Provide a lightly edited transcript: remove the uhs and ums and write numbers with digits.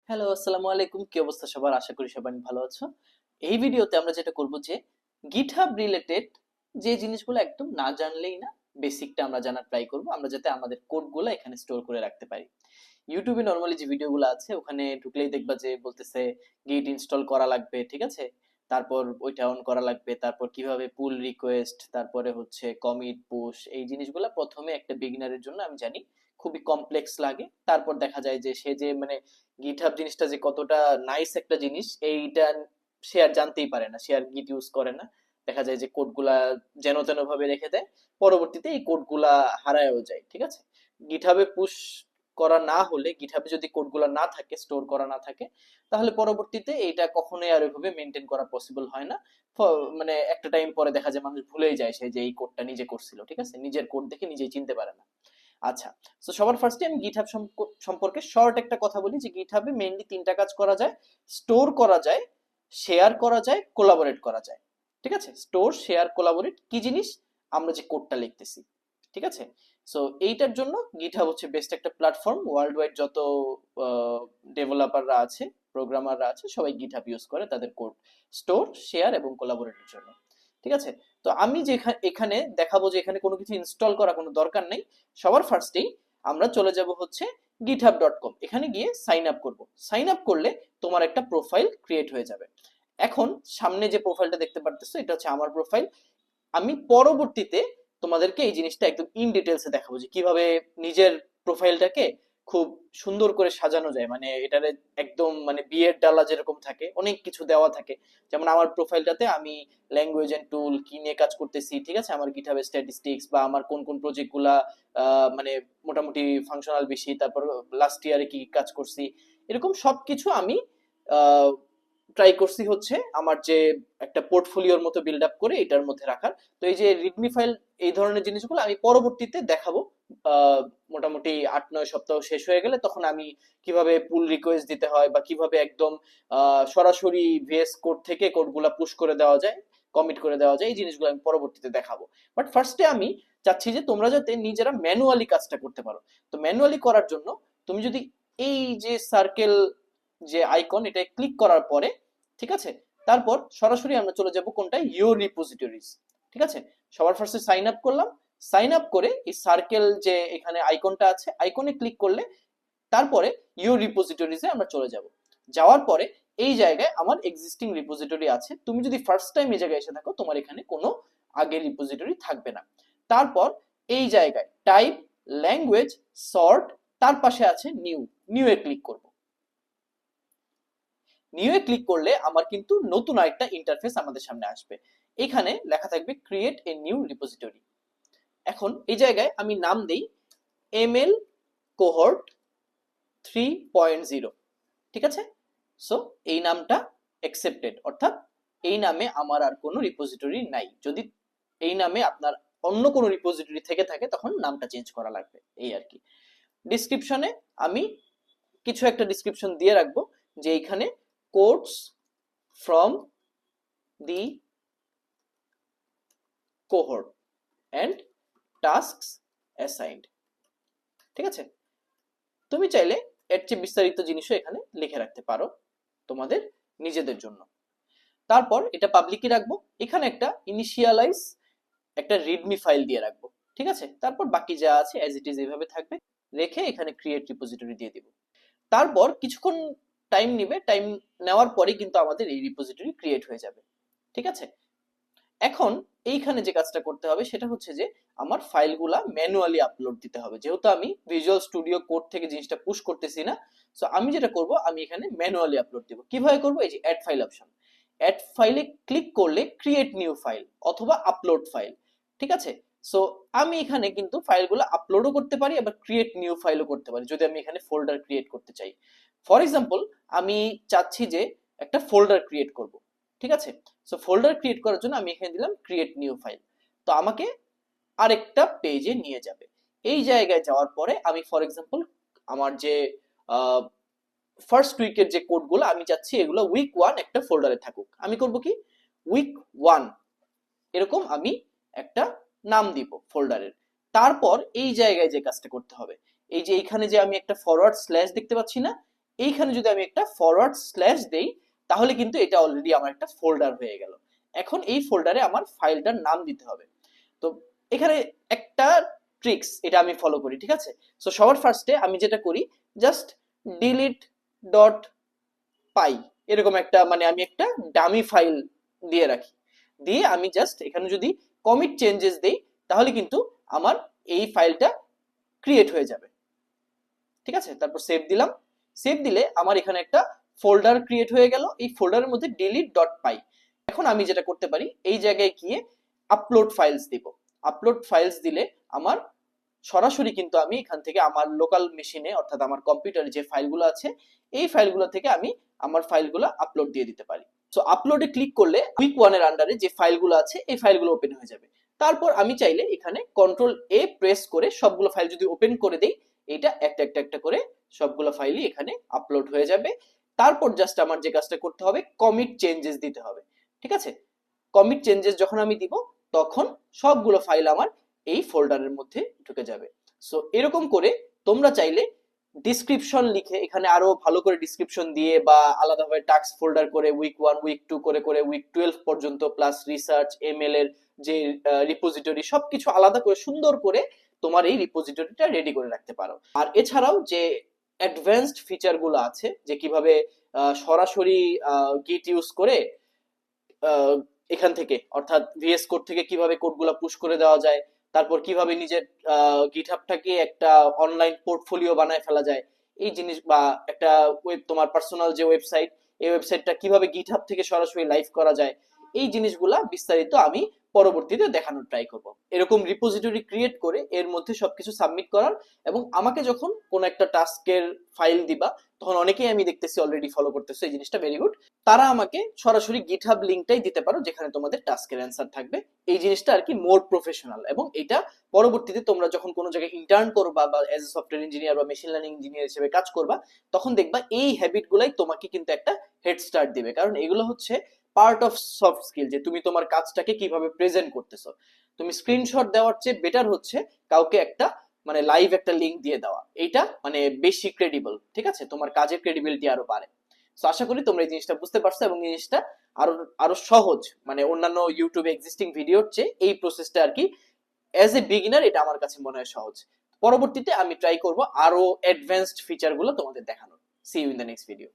Hello, আসসালামু আলাইকুম। কি অবস্থা সবার? আশা করি সবাই ভালো আছো। এই ভিডিওতে আমরা যেটা করব যে GitHub রিলেটেড যে জিনিসগুলো একদম না জানলেই না, বেসিকটা আমরা জানার ট্রাই করব। আমরা যাতে আমাদের কোডগুলো এখানে স্টোর করে রাখতে পারি। ইউটিউবে নরমালি যে ভিডিওগুলো আছে ওখানে ঢুকলেই দেখবা যে বলতেছে গিট ইনস্টল করা লাগবে, ঠিক আছে? তারপর ওইটা অন করা লাগবে, তারপর কিভাবে পুল রিকোয়েস্ট, তারপরে হচ্ছে কমিট পুশ, এই জিনিসগুলো প্রথমে একটা বিগিনারের জন্য আমি জানি খুবই কমপ্লেক্স লাগে। তারপর দেখা যায় যে সে যে মানে গিটহাব জিনিসটা যে কতটা নাইস একটা জিনিস এইটা সে আর জানতেই পারে না, সে আর গিট ইউজ করে না। দেখা যায় যে কোডগুলা যেন তেন ভাবে রেখে দেয়, পরবর্তীতে এই কোডগুলা হারায়ও যায়, ঠিক আছে? গিটহাবে পুশ করা না হলে, গিটহাবে যদি কোডগুলা না থাকে, স্টোর করা না থাকে, তাহলে পরবর্তীতে এইটা কখনোই আর ওইভাবে মেনটেন করা পসিবল হয় না। মানে একটা টাইম পরে দেখা যায় মানুষ ভুলেই যায় সে যে এই কোডটা নিজে করছিল, ঠিক আছে? নিজের কোড দেখে নিজেই চিনতে পারে না। আচ্ছা, তো সবার ফার্স্টে আমি গিটহাব সম্পর্কে শর্ট একটা কথা বলি যে গিটহাবে মেইনলি তিনটা কাজ করা যায়: স্টোর করা যায়, শেয়ার করা যায়, কোলাবোরেট করা যায়। ঠিক আছে? স্টোর, শেয়ার, কোলাবোরেট কি জিনিস? আমরা যে কোডটা লিখতেছি, ঠিক আছে? সো এইটার জন্য গিটহাব হচ্ছে বেস্ট একটা প্ল্যাটফর্ম। ওয়ার্ল্ড ওয়াইড যত ডেভেলপাররা আছে, প্রোগ্রামাররা আছে, সবাই গিটহাব ইউজ করে তাদের কোড স্টোর, শেয়ার এবং কোলাবোরেটের জন্য। ঠিক আছে? তো আমি যে এখানে দেখাবো যে এখানে কোনো কিছু ইনস্টল করা কোনো দরকার নেই। সবার ফার্স্টেই আমরা চলে যাব হচ্ছে github.com। এখানে গিয়ে সাইন আপ করব। সাইন আপ করলে তোমার একটা প্রোফাইল ক্রিয়েট হয়ে যাবে। এখন সামনে যে প্রোফাইলটা দেখতে পারতেছো এটা হচ্ছে আমার প্রোফাইল। আমি পরবর্তীতে তোমাদেরকে এই জিনিসটা একদম ইন ডিটেলসে দেখাবো যে কিভাবে নিজের প্রোফাইলটাকে খুব সুন্দর করে সাজানো যায়। মানে এটারে একদম মানে বিয়ের ডালা যেরকম থাকে, অনেক কিছু দেওয়া থাকে। যেমন আমার প্রোফাইলটাতে আমি ল্যাঙ্গুয়েজ এন্ড টুল কি নিয়ে কাজ করতেছি, ঠিক আছে, আমার গিটহাব স্ট্যাটিস্টিক্স বা আমার কোন কোন প্রজেক্টগুলা মানে মোটামুটি ফাংশনাল বেশি, তারপর লাস্ট ইয়ারে কি কি কাজ করছি, এরকম সবকিছু আমি ট্রাই করছি হচ্ছে আমার যে একটা পোর্টফোলিওর মতো বিল্ড আপ করে এটার মধ্যে রাখার। তো এই যে রিডমি ফাইল, এই ধরনের জিনিসগুলো আমি পরবর্তীতে দেখাবো। আহ, মোটামুটি 8-9 সপ্তাহ শেষ হয়ে গেলে তখন আমি কিভাবে পুল রিকোয়েস্ট দিতে হয় বা কিভাবে একদম সরাসরি ভিএস কোড থেকে কোডগুলা পুশ করে দেওয়া যায়, কমিট করে দেওয়া যায়, এই জিনিসগুলো আমি পরবর্তীতে দেখাবো। বাট ফার্স্টে আমি চাচ্ছি যে তোমরা যাতে নিজেরা ম্যানুয়ালি কাজটা করতে পারো। তো ম্যানুয়ালি করার জন্য তুমি যদি এই যে সার্কেল যে আইকন, এটা ক্লিক করার পরে, ঠিক আছে, তারপর সরাসরি আমরা চলে যাব কোনটা, ইওর রিপোজিটরিজ। ঠিক আছে? সবার ফার্স্টে সাইন আপ করলাম। সাইন আপ করে এই সার্কেল যে এখানে আইকনটা আছে, আইকনে ক্লিক করলে তারপরে ইওর রিপোজিটরিজে আমরা চলে যাব। যাওয়ার পরে এই জায়গায় আমার এক্সিস্টিং রিপোজিটরি আছে। তুমি যদি ফার্স্ট টাইম এই জায়গায় এসে থাকো, তোমার এখানে কোনো আগের রিপোজিটরি থাকবে না। তারপর এই জায়গায় টাইপ, ল্যাঙ্গুয়েজ, সর্ট, তার পাশে আছে নিউ। নিউ এ ক্লিক করব। নিউ এ ক্লিক করলে আমার কিন্তু নতুন আরেকটা ইন্টারফেস আমাদের সামনে আসবে। এখানে লেখা থাকবে ক্রিয়েট এ নিউ রিপোজিটরি। এখন এই জায়গায় আমি নাম দেই এমএল কোহর্ট 3.0। ঠিক আছে? সো এই নামটা অ্যাকসেপ্টেড, অর্থাৎ এই নামে আমার আর কোনো রিপোজিটরি নাই। যদি এই নামে আপনার অন্য কোনো রিপোজিটরি থেকে থাকে তখন নামটা চেঞ্জ করা লাগবে, এই আর কি। ডিসক্রিপশনে আমি কিছু একটা ডিসক্রিপশন দিয়ে রাখবো যে এইখানে codes from the cohort and tasks assigned. ঠিক আছে? তুমি চাইলে এর চেয়ে বিস্তারিত জিনিসও এখানে লিখে রাখতে পারো তোমাদের নিজেদের জন্য। তারপর এটা পাবলিকই রাখবো। এখানে একটা ইনিশিয়ালাইজ একটা রিডমি ফাইল দিয়ে রাখবো। ঠিক আছে? তারপর বাকি যা আছে অ্যাজ ইট ইজ এইভাবে থাকবে, রেখে এখানে ক্রিয়েট রিপোজিটরি দিয়ে দিব। তারপর কিছুক্ষণ টাইম নিবে, টাইম নেওয়ার পরে কিন্তু আমাদের এই রিপোজিটরি ক্রিয়েট হয়ে যাবে। ঠিক আছে? এখন এইখানে যে কাজটা করতে হবে সেটা হচ্ছে যে আমার ফাইলগুলা ম্যানুয়ালি আপলোড দিতে হবে। যেহেতু আমি ভিজুয়াল স্টুডিও কোড থেকে জিনিসটা পুশ করতেছি না, সো আমি যেটা করব, আমি এখানে ম্যানুয়ালি আপলোড দিব। কিভাবে করব? এই যে অ্যাড ফাইল অপশন, অ্যাড ফাইলে ক্লিক করলে ক্রিয়েট নিউ ফাইল অথবা আপলোড ফাইল। ঠিক আছে? সো আমি এখানে কিন্তু ফাইলগুলো আপলোডও করতে পারি, আবার ক্রিয়েট নিউ ফাইলও করতে পারি যদি আমি এখানে ফোল্ডার ক্রিয়েট করতে চাই। ফর এক্সাম্পল, আমি চাচ্ছি যে একটা ফোল্ডার ক্রিয়েট করব। ঠিক আছে? সো ফোল্ডার ক্রিয়েট করার জন্য আমি এখানে দিলাম ক্রিয়েট নিউ ফাইল। তো আমাকে আরেকটা পেজে নিয়ে যাবে। এই জায়গায় যাওয়ার পরে আমি ফর এক্সাম্পল আমার যে ফার্স্ট উইকের যে কোডগুলো আমি চাচ্ছি এগুলো উইক 1 একটা ফোল্ডারে থাকুক। আমি করব কি, উইক 1 এরকম আমি একটা নাম দিব ফোল্ডারের। তারপর এই জায়গায় যে কাজটা করতে হবে, এই যে এখানে যে আমি একটা ফরওয়ার্ড স্ল্যাশ দেখতে পাচ্ছি না, এইখানে যদি আমি একটা ফরওয়ার্ড স্ল্যাশ দেই তাহলে কিন্তু এটা অলরেডি আমার একটা ফোল্ডার হয়ে গেল। এখন এই ফোল্ডারে আমার ফাইলটার নাম দিতে হবে। তো এখানে একটা ট্রিক্স এটা আমি ফলো করি, ঠিক আছে? সো সবার ফার্স্টে আমি যেটা করি, জাস্ট ডিলিট ডট পাই এরকম একটা মানে আমি একটা ডামি ফাইল দিয়ে রাখি। দিয়ে আমি জাস্ট এখানে যদি কমিট চেঞ্জেস দেই তাহলে কিন্তু আমার এই ফাইলটা ক্রিয়েট হয়ে যাবে, ঠিক আছে? তারপর সেভ দিলাম। সেভ দিলে আমার এখানে একটা ফোল্ডার ক্রিয়েট হয়ে গেল, এই ফোল্ডারের মধ্যে ডিলিট ডট পাই। এখন আমি যেটা করতে পারি, এই জায়গায় গিয়ে আপলোড ফাইলস দিব। আপলোড ফাইলস দিলে আমার সরাসরি কিন্তু আমি এখান থেকে আমার লোকাল মেশিনে অর্থাৎ আমার কম্পিউটারে যে ফাইলগুলো আছে এই ফাইলগুলো থেকে আমি আমার ফাইলগুলো আপলোড দিয়ে দিতে পারি। সো আপলোডে ক্লিক করলে উইক 1 এর আন্ডারে যে ফাইলগুলো আছে এই ফাইলগুলো ওপেন হয়ে যাবে। তারপর আমি চাইলে এখানে কন্ট্রোল এ প্রেস করে সবগুলো ফাইল যদি ওপেন করে দেই, এটা একটা একটা একটা করে সবগুলো ফাইলই এখানে আপলোড হয়ে যাবে। তারপর জাস্ট আমার যে কাজটা করতে হবে, কমিট চেঞ্জেস দিতে হবে, ঠিক আছে? কমিট চেঞ্জেস যখন আমি দিব তখন সবগুলো ফাইল আমার এই ফোল্ডারের মধ্যে ঢুকে যাবে। সো এরকম করে তোমরা চাইলে ডিসক্রিপশন লিখে এখানে আরো ভালো করে ডিসক্রিপশন দিয়ে বা আলাদাভাবে টাস্ক ফোল্ডার করে উইক 1 উইক 2 করে করে উইক 12 পর্যন্ত প্লাস রিসার্চ এমএল এর যে রিপোজিটরি সবকিছু আলাদা করে সুন্দর করে তোমার এই রিপোজিটরিটা রেডি করে রাখতে পারো। আর এছাড়াও যে অ্যাডভান্সড ফিচার গুলো আছে যে কিভাবে সরাসরি গিট ইউজ করে এখান থেকে অর্থাৎ ভিএস কোড থেকে কিভাবে কোডগুলো পুশ করে দেওয়া যায়, তারপর কিভাবে নিজের গিটহাবটাকে একটা অনলাইন পোর্টফোলিও বানায় ফেলা যায়, এই জিনিস বা একটা তোমার পার্সোনাল যে ওয়েবসাইট এই ওয়েবসাইটটা কিভাবে গিটহাব থেকে সরাসরি লাইভ করা যায়, এই জিনিসগুলা বিস্তারিত আমি পরবর্তীতে দেখানোর ট্রাই করব। এরকম রিপোজিটরি ক্রিয়েট করে এর মধ্যে সবকিছু সাবমিট করার, এবং আমাকে যখন কোন একটা টাস্কের ফাইল দিবা তখন অনেকেই আমি দেখতেছি অলরেডি ফলো করতেছে এই জিনিসটা, ভেরি গুড। তারা আমাকে সরাসরি গিটহাব লিংকটাই দিতে পারো যেখানে তোমাদের টাস্কের অ্যান্সার থাকবে। এই জিনিসটা আর কি মোর প্রফেশনাল, এবং এটা পরবর্তীতে তোমরা যখন কোনো জায়গায় ইন্টার্ন করবা বা এজ এ সফটওয়্যার ইঞ্জিনিয়ার বা মেশিন লার্নিং ইঞ্জিনিয়ার হিসেবে কাজ করবা তখন দেখবা এই হ্যাবিট গুলাই তোমাকে কিন্তু একটা হেড স্টার্ট দিবে, কারণ এগুলো হচ্ছে পার্ট অফ সফট স্কিল, যে তুমি তোমার কাজটাকে কিভাবে প্রেজেন্ট করতেছো। তুমি স্ক্রিনশট দেওয়ার চেয়ে বেটার হচ্ছে কাউকে একটা মানে লাইভ একটা লিংক দিয়ে দেওয়া, এইটা মানে বেশি ক্রেডিবল, ঠিক আছে? তোমার কাজের ক্রেডিবিলিটি আরো বাড়ে। তো আশা করি তোমরা এই জিনিসটা বুঝতে পারছো, এবং এই জিনিসটা আরো আরো সহজ, মানে অন্যান্য ইউটিউবে এক্সিস্টিং ভিডিওর চেয়ে এই প্রসেসটা আর কি অ্যাজ এ বিগিনার এটা আমার কাছে মনে হয় সহজ। পরবর্তীতে আমি ট্রাই করব আরো অ্যাডভান্সড ফিচার গুলো তোমাদের দেখানোর। See you in the next video.